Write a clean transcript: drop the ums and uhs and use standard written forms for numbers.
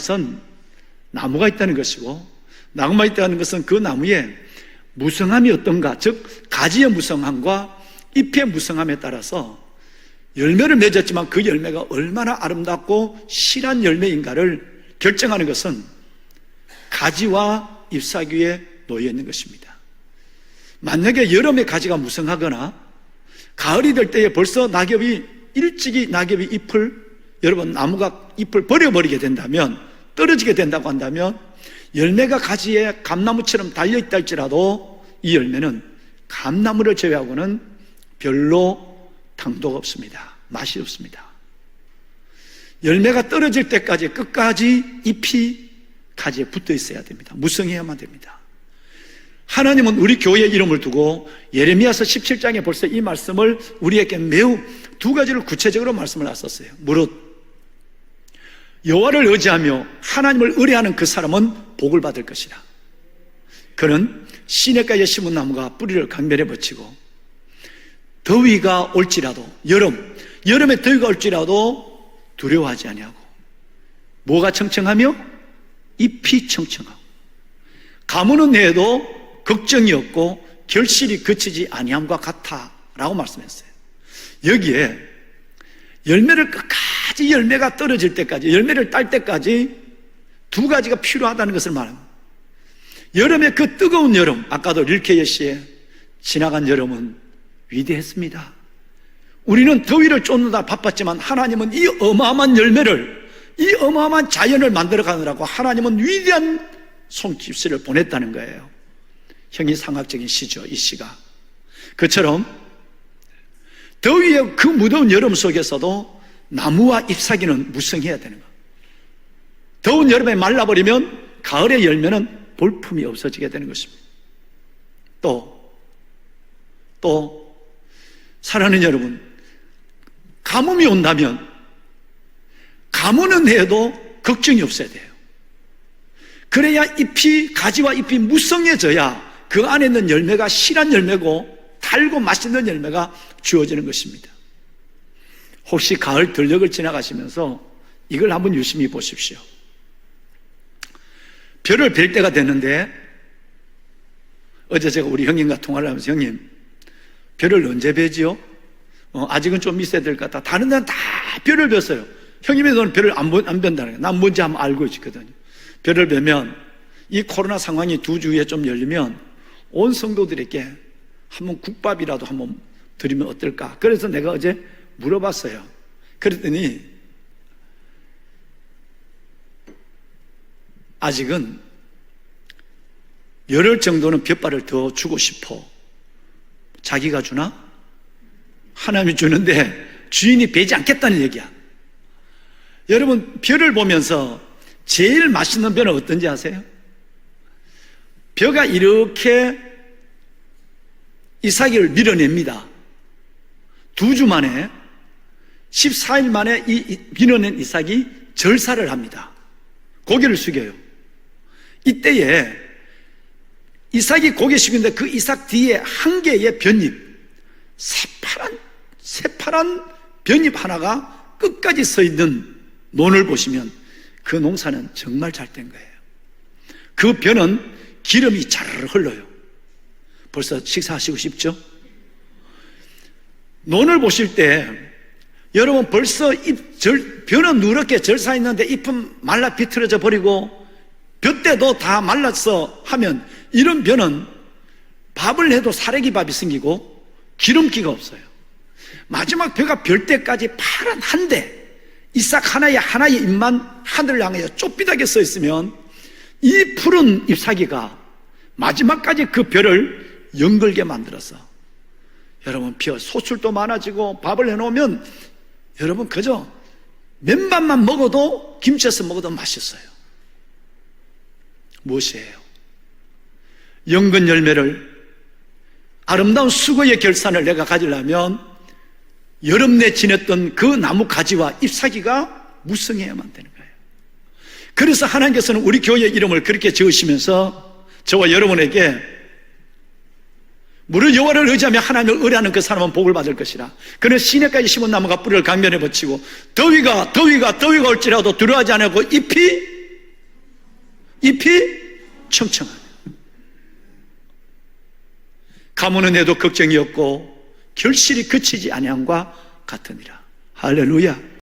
것은 나무가 있다는 것이고, 나무가 있다는 것은 그 나무에 무성함이 어떤가, 즉 가지의 무성함과 잎의 무성함에 따라서 열매를 맺었지만 그 열매가 얼마나 아름답고 실한 열매인가를 결정하는 것은 가지와 잎사귀에 놓여 있는 것입니다. 만약에 여름에 가지가 무성하거나 가을이 될 때에 벌써 일찍이 낙엽이 여러분 나무가 잎을 버려버리게 된다면, 떨어지게 된다고 한다면 열매가 가지에 감나무처럼 달려있다 할지라도 이 열매는 감나무를 제외하고는 별로 당도가 없습니다. 맛이 없습니다. 열매가 떨어질 때까지 끝까지 잎이 가지에 붙어 있어야 됩니다. 무성해야만 됩니다. 하나님은 우리 교회의 이름을 두고 예레미야서 17장에 벌써 이 말씀을 우리에게 매우 두 가지를 구체적으로 말씀을 하셨어요. 무릇 여호와를 의지하며 하나님을 의뢰하는 그 사람은 복을 받을 것이다. 그는 시냇가에 심은 나무가 뿌리를 강변에 벗치고 더위가 올지라도 여름에 더위가 올지라도 두려워하지 아니하고, 뭐가 청청하며? 잎이 청청하고, 가무는 해에도 걱정이 없고 결실이 그치지 아니함과 같아 라고 말씀했어요. 여기에 열매를 끝까지, 열매가 떨어질 때까지, 열매를 딸 때까지 두 가지가 필요하다는 것을 말합니다. 여름에 그 뜨거운 여름, 아까도 릴케예 씨의 지나간 여름은 위대했습니다. 우리는 더위를 쫓느라 바빴지만 하나님은 이 어마어마한 열매를, 이 어마어마한 자연을 만들어 가느라고 하나님은 위대한 손길을 보냈다는 거예요. 형이상학적인 시죠, 이 시가. 그처럼 더위의 그 무더운 여름 속에서도 나무와 잎사귀는 무성해야 되는 거예요. 더운 여름에 말라버리면 가을의 열매는 볼품이 없어지게 되는 것입니다. 또 사랑하는 여러분, 가뭄이 온다면 가뭄은 해도 걱정이 없어야 돼요. 그래야 가지와 잎이 무성해져야 그 안에 있는 열매가 실한 열매고 달고 맛있는 열매가 주어지는 것입니다. 혹시 가을 들녘을 지나가시면서 이걸 한번 유심히 보십시오. 별을 뵐 때가 됐는데, 어제 제가 우리 형님과 통화를 하면서, 형님 별을 언제 뵈지요? 아직은 좀 있어야 될 것 같다. 다른 데는 다 별을 뵀어요. 형님이 너는 별을 안 뵌다는 거예요. 난 뭔지 한번 알고 있거든요. 별을 뵈면 이 코로나 상황이 2주에 좀 열리면 온 성도들에게 한번 국밥이라도 한번 드리면 어떨까? 그래서 내가 어제 물어봤어요. 그랬더니 아직은 열흘 정도는 볕발을 더 주고 싶어. 자기가 주나? 하나님이 주는데 주인이 베지 않겠다는 얘기야. 여러분, 벼를 보면서 제일 맛있는 벼는 어떤지 아세요? 벼가 이렇게 이삭을 밀어냅니다. 2주 만에, 14일 만에 이 밀어낸 이삭이 절사를 합니다. 고개를 숙여요. 이때에 이삭이 고개 숙이는데 그 이삭 뒤에 한 개의 볏잎, 새파란 볏잎 하나가 끝까지 서 있는 논을 보시면 그 농사는 정말 잘 된 거예요. 그 벼는 기름이 자르르 흘러요. 벌써 식사하시고 싶죠? 논을 보실 때 여러분 벌써 벼는 누렇게 절사했는데 잎은 말라 비틀어져 버리고 벼때도 다 말랐어 하면, 이런 벼는 밥을 해도 사래기밥이 생기고 기름기가 없어요. 마지막 벼가 별 때까지 파란 한 대, 이삭 하나의 잎만 하늘을 향하여 좁비하게 서 있으면 이 푸른 잎사귀가 마지막까지 그 벼를 연글게 만들어서, 여러분 소출도 많아지고 밥을 해놓으면 여러분 그저 맨밥만 먹어도, 김치에서 먹어도 맛있어요. 무엇이에요? 연근 열매를, 아름다운 수고의 결산을 내가 가지려면 여름 내 지냈던 그 나무 가지와 잎사귀가 무성해야만 되는 거예요. 그래서 하나님께서는 우리 교회의 이름을 그렇게 지으시면서 저와 여러분에게 무릇 여호와를 의지하며 하나님을 의뢰하는 그 사람은 복을 받을 것이라. 그는 시냇가에 심은 나무가 뿌리를 강변에 벗치고 더위가 올지라도 두려워하지 않고 잎이 잎이 청청하며 가뭄은 해도 걱정이 없고 결실이 그치지 아니함과 같으니라. 할렐루야.